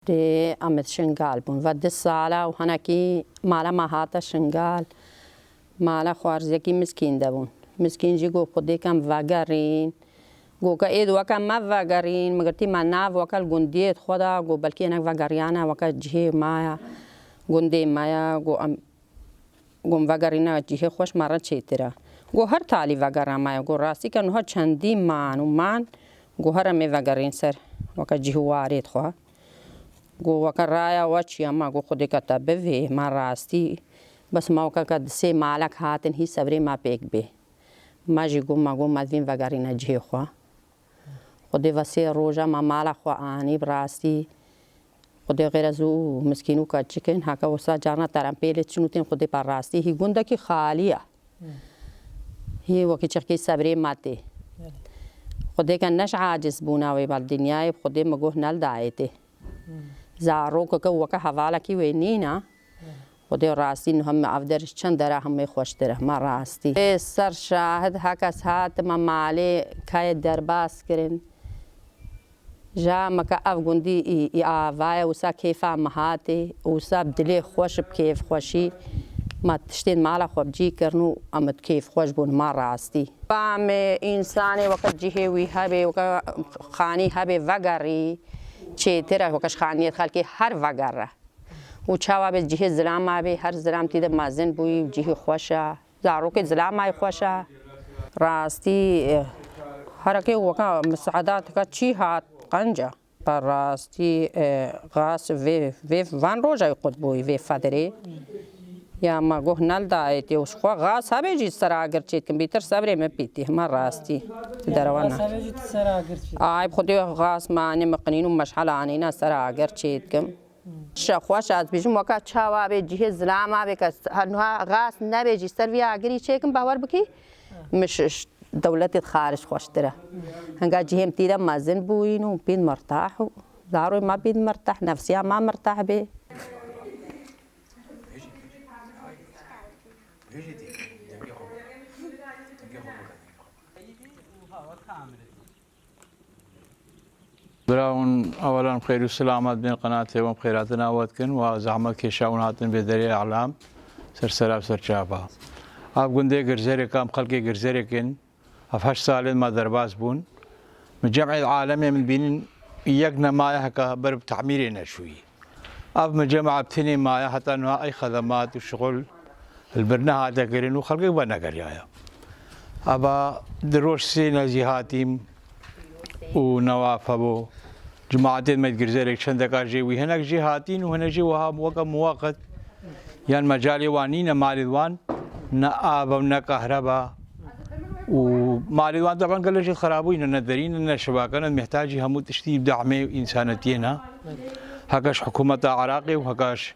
دي أمد شنغال بون ود السالة وهناكي مالا مهاتا شنغال مالا خوارزيكي مسكين دبون مسكين جي گو خودي كم وگرين گو که اید وکا ما وگرين مگرتي ما ناف وکا الگنديت خدا گو بلكي انك وگريانا وکا جيه مايا گندي مايا گو وگرينا جيه خوش مرا چيترا گو هر تالي وگرا مايا گو راسي كنو ها چندي مان و مان گو هر امي وگرين سر وکا جيه واريت خواه گو وکا رایا وچی اما گو خودی کتا بوی ما راستی بس ما وکا کد سه مالک هاتن هی صبری ما پیک بی ما جی گو ما گو مدوین وگرین جه خوا خودی وسی روژا ما مالا خوا آنی براستی خودی غیر از او مسکینو که چکن حکا وسا جانا ترم پیلی چنوتین خودی پر راستی هی گونده کی خالیه هی وکی چکی صبری ماتی خودی که نش عاجز بوناوی بال دنیای خودی مگوه نل دایتی زاروک که وکا حواله کی وینینا خودی راستی هم افدرش چند داره هم خوشتره ما راستی سر شاهد هکس هات ما مالی که درباس کرن جا مکا افگوندی ای آوای وسا کیفا مهاتی وسا بدلی خوش بکیف خوشی ما تشتین مالا خوب جی کرنو امد کیف خوش بون ما راستی بام انسانی وقت جیه وی هبه وکا خانی هبه وگری چه تره وکش خانیت خالکی هر وگره و چاوا به جیه زلام آبی هر زلام تیده مازن بوی جیه خوشه زاروک زلام آی خوشه راستی هر که وکا مساعدات که چی هات قنجه پر راستی غاس وی وان روزای خود بوی وی فدری یا ما گوه نل دایتی وش خوا غاس هبه جی سر اگر چیت کمپیوتر صبری می پیتی ما راستی دروانا آی خودی غاس معنی مقنین و مشحل آنینا سر اگر چیت کم شخواش از بیشم وکا چاوا به جیه زلام آبی که هنها غاس نبی جی سر وی اگری چیکم باور بکی مش دولت خارج خوشتره هنگا جیهم تیده مازن بوینو بید مرتاح داروی ما بید مرتاح نفسیا ما مرتاح بی براون اولا بخير والسلامات بين قناتي وبخيراتنا ودكن وزعمت كيشاون هاتن بدري اعلام سرسراب سرچابا اب گنده گرزری کام خلقی گرزری کن افهش سال ما درباز بون من جمع العالمي من بين يقنا مايا هكا برب تعميرنا شوي اب من جمع بتني مايا حتى انه اي خدمات وشغل البرنا هذا قرين وخلقي بنا قريايا ابا دروش سينا جهاتيم ونوافبو جماعتين ما يتجرزرك شندكار جي وهناك جهاتين وهنا جي وها موقع مواقت يعني مجالي وانين مالدوان نآب ونكهرباء ومالدوان طبعا كل شيء خرابوين ندرين شباكنا محتاج هم تشتيب دعمه انسانيتنا هكاش حكومه عراقي وهكاش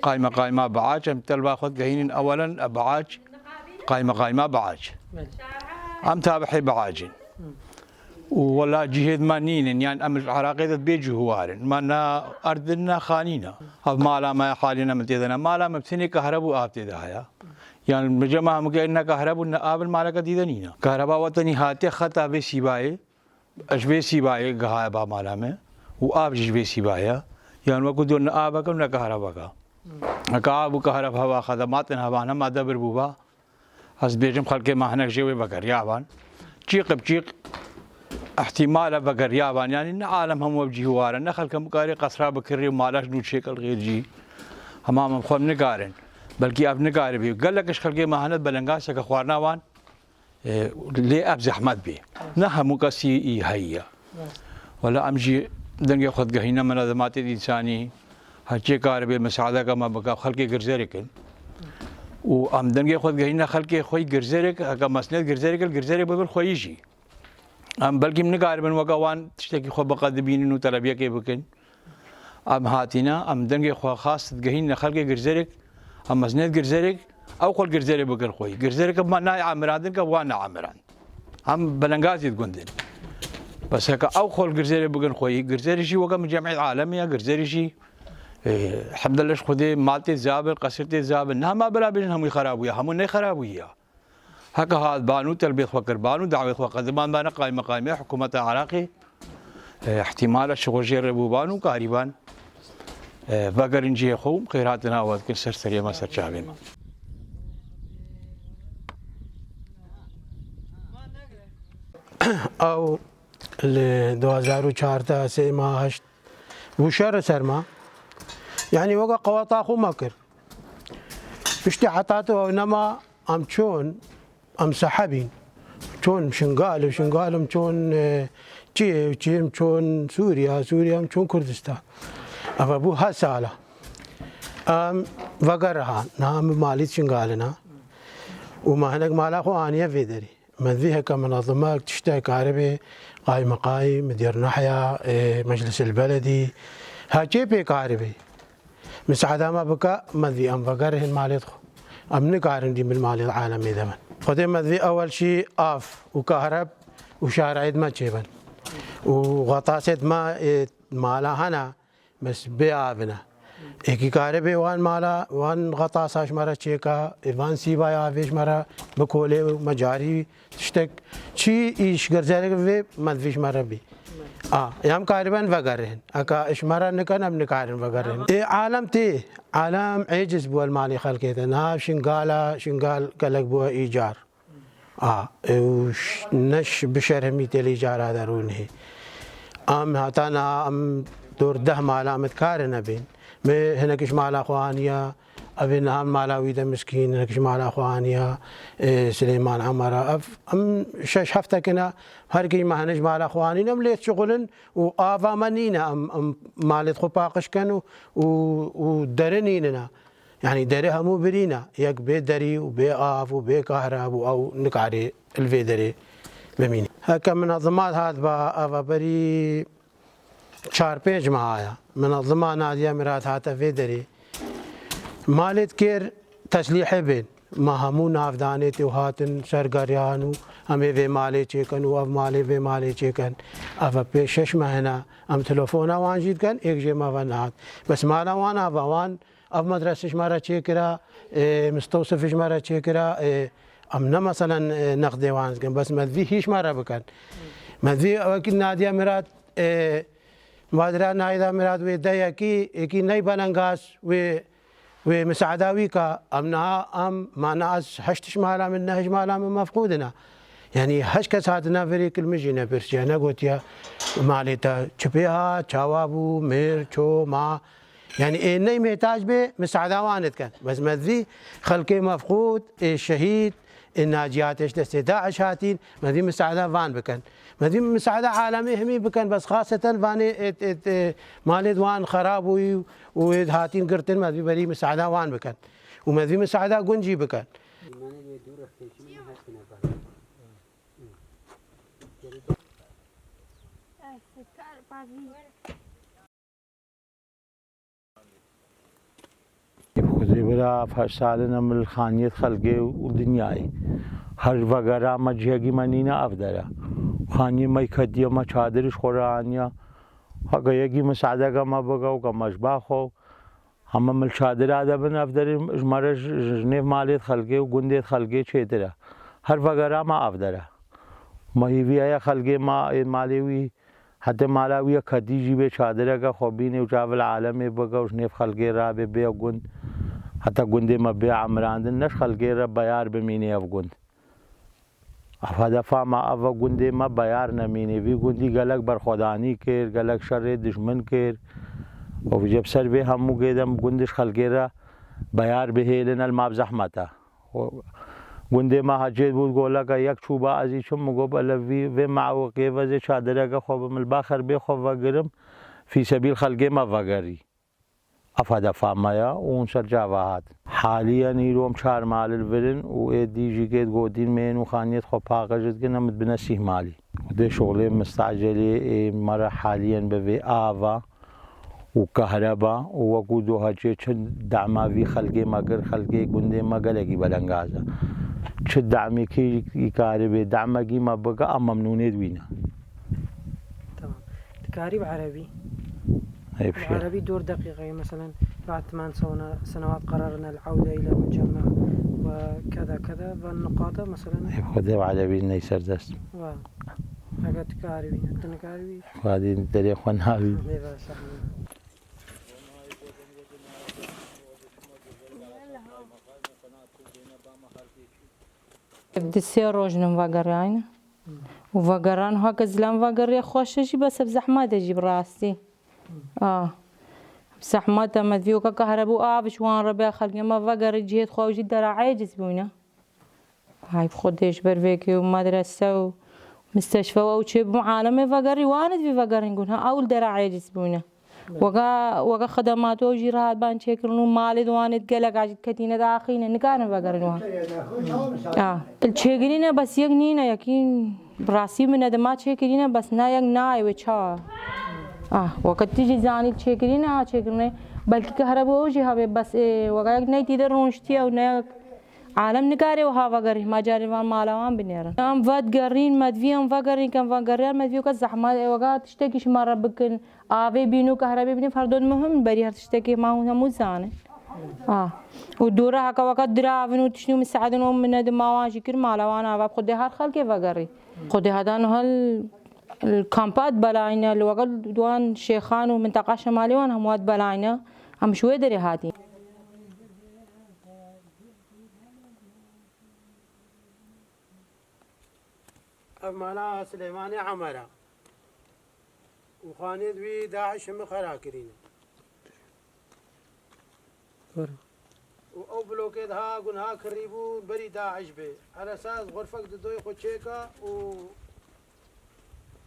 قائمه بعاج مثل باخذ قهين اولا بعاج قائمه بعاج ام تابحي بعاجين ولا جهد مانين يعني امر العراقي بيجي هوارن ما ارضنا خانينا ما لا ما حالنا متيدنا ما لا مبتني كهرباء ابتداها يعني مجمع مكينا كهرباء قابل مالك ديدنينا كهرباء وطني هاتي خطا بسيباي اشبي سيباي غايبا مالامه واب جبي سيبايا يعني وقدون ابك ولا كهرباء كاب كهرباء خدماتنا هوانا ما دبر بوبا از بيجم خلق ما هناك جوي بقر يابان جيق بجيق احتمال بقر يابان يعني ان عالم هم وبجي وارن نخل كمقاري قصرا بكري ومالاش نوت شكل غير جي همام خم نقارن بلكي اب نقاري بي قال لك اش خلقي ما هند بلنقاسه كخوارنا وان ليه اب زحمت بي نها مقاسي هي ولا امجي دنگي خد قهينا منظمات الانساني هاتشي كاربي مساعده كما بقى خلقي غرزريكن وام دنگي خد قهينا خلقي خوي غرزريك هكا مسند غرزريك الغرزريك بقول خويجي ام بلكي من قارب وقوان تشتكي خو بقدبين انه تربيه كي بكن ام هاتينا ام دنگي خو خاص تقهينا خلقي غرزريك ام مسند غرزريك او خل غرزري بقر خوي غرزريك ما نا عمران وانا عمران ام بلنغازي تقندن بس هكا او خل غرزري بقر خوي غرزري شي وقا من جمعيه عالميه غرزري شي الحمد لله خدي مالتي زابل قصرتي زابل نها ما بلا بينهم خرابويا هم ني خرابويا هكا هذا بانو تربيه فكر بانو دعوه فكر زمان بان قائمه حكومه عراقي احتمال الشغل جربوا بانو قاربان بەگەرنجی خۆم قیراتە ناوەتکن سەرسەریەمە سەرچاوێمە. او ل 2014 سه ما هشت وشهر سرما يعني وقع قواطع خو مكر بشتي حطاته انما ام شون ام سحبين شون شنقال شون تشي شون سوريا شون كردستان ابو هساله ام وقرها نعم مالي شنقالنا وما هناك مالا خو انيه فيدري منذيها كمنظمات تشتهي كهرباء قايم مدير ناحية مجلس البلدي هاجيبي كهرباء مساعدة ما بكا منذي أم بقرهن مالتخو أم نقارن دي بالمال العالمي دمن خدي منذي أول شيء آف وكهرب وشارع ما تشيبن وغطاسة ما مالا هنا بس بيابنا اکی کاره به وان مالا وان غطاساش مرا چیکا وان سیبا یاویش مرا بکوله مجاری تشتک چی ایش گرزاره و مدفیش مرا بی یام کاربن وگرهن اکا اش مرا نکنم نکارن وگرهن عالم تی عالم عجز بو المالي خلقيته ناف شنقال قالك بو ايجار نش بشرمي تل ايجار هذا رونه ام هاتانا ام دور ده مالا متكارن بين هناكش مالا اخوانيا ابن هم مالاوي ده مسكين هناكش مالا اخوانيا سليمان عمره ام شش هفته كنا هركي ما هنج مالا اخواني نمليت شغلن وافا منينا ام مالت خو باقش كانوا ودرنينا يعني دريها مو برينا يك بي دري وبي اف وبي كهرب او نكاري الفيدري بمين هكا منظمات هذا افا بري 4-5 معايا منظمة نادية مرات هاتا فيدري مالت كير تسليح بين ما همو نافدانيتي وهاتن سرگريانو همي في مالي چيكن و مالي في مالي چيكن افا بيشش مهنا ام تلفونا وان جيد كن ايك جي ما فنات بس مالا وان افا وان اف مدرسش مرة چيكرا مستوصفش مرة چيكرا امنا مثلا نقدي وان كن بس مدفي هيش مرة بكن مدفي وكي نادية مرات مادرا نايدا مراد ويدايا كي ناي بانانغاس و مساعداوي كا امنها ام ما ناس هشتش مالا من نهج مالا من مفقودنا يعني هش كساتنا فريق المجينا برسيانا قوتيا ماليتا چپيها چاوابو مير چو ما يعني ناي محتاج به مساعدة وانت كان بس مذي خلقي مفقود الشهيد الناجياتش دست داعش هاتين مذي مساعدة وان بكن مذي مساعدة عالمي همي بكن بس خاصة واني مالد وان خراب وهاتين قرتن مذي بري مساعدة وان بكن ومذي مساعدة قنجي بكن خذي برا فشالنا من الخانية خلقي ودنياي هر وغيرها ما جيجي منينا أفدرا خانية ما يكدي ما شادرش خورانيا هكا يجي مساعدة ما بقى وكما شباخو هم من الشادر هذا بن أفدر مرج جنيف ماليت خلقي وجنديت خلقي شيترا هر وغيرها ما أفدرا ما هي ويا خلقي ما ماليوي حتى مالاوي كديجي به شادره کا خوبين وجاول عالم بقى وجنيف خلقي راب بي وجند حتى جندي ما بي عمران نش خلقي رب بيار بميني افجند هذا فما اف جندي ما بيار نميني في جندي قالك برخداني كير قالك شر دشمن كير وجب سر به همو قدم جندش خلقي را بيار بهيلن الماب زحمته گنده ما حجید بود گولا که یک چوبه ازی چون مگوب الوی و معوقی و زی چادره که خوب مل باخر بی خوب وگرم فی سبیل خلقی ما وگری افاده فامایا اون سر جواهات حاليا يروم 4 مال الفرن وادي جيكيت قودين مين وخانيت خو باقجت كنا متبنسيه مالي وده شغلي مستعجلي مرة حاليا بفي آفا وكهرباء ووقودها چه دعما في خلقي مقر خلقي قندي مقلقي بلنغازا چه دعمي كي يكاربي دعمكي ما بقى ممنونيت وينا تمام تكارب عربي العربي دور دقيقة مثلا بعد 8 سنوات قررنا العودة إلى المجمع وكذا كذا والنقاط مثلا خذها عربي نيسر دست هذا تكاربي أنت نكاربي هذه دري خوانها بدي سير روجن فاقرين وفاقران هاك زلام فاقري خوش شي بس بزحمة تجيب راسي بزحمة ما فيوك كهربو آفش وان ربي خلقي ما فاقري جيت خوجي درا عاجز بونا هاي بخديش برفيكي ومدرسة ومستشفى وشي بعالمي فاقري واند في فاقري نقولها أول درا عاجز بونا وقا خدماتو جيرات بان شكرنو مالي دوانت قلق عجد كتينة داخينة نكانا فاقرنوها الشيكرينة بس يقنينة يكين براسي من ادمات شيكرينة بس نا يق ناي وچا وقت تيجي زاني الشيكرينة شيكرنة بلكي كهربو جي هابي بس وقا يق ناي تيدر رونشتيا ونايق عالم نكاري وها فاقري ما جاري وان مالوان بنيرن ام فاد قرين مدفيهم فاقرين كان فاقرين مدفيو كالزحمة وقا تشتكي شمارة بكن آوي بينو كهربي بني فردون مهم بري هر تشتكي ما هو مزانه ودورة هكا وقت دراوين وتشنو مساعدين من دماوان شكر مالوان آواب خدي هر خلقي فاقري خدي هدان هال الكامبات بلاينا الوقت دوان شيخان ومنطقة شمالي وان هموات بلاينا هم شوي دري هاتي مالا سليماني عمرة وخانيد بي داعش هم خراكرين او بلوكيد ها قنها كريبون بري داعش بي على اساس غرفك دوي خوشيكا و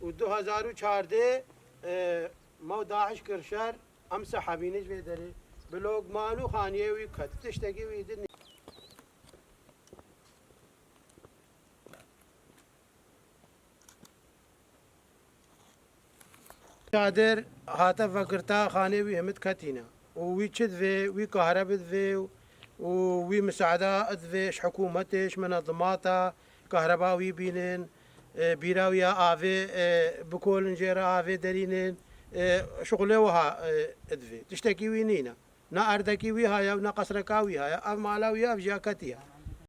2014 مو داعش كرشار امسح حبينج بي دري بلوك مالو خانيوي كت تشتكي ويدني شادر هاتا فكرتا خانه وي همت كاتينا وي تشد في وي كهربت في وي مساعدة في حكومتش منظماتها كهرباوي بينين بيراويا آفي بكل نجيرا آفي درينين شغله وها ادفي تشتكي وينينا نا أردكي وي هاي نا قصركا وي هاي أف مالا وي أف جاكتيها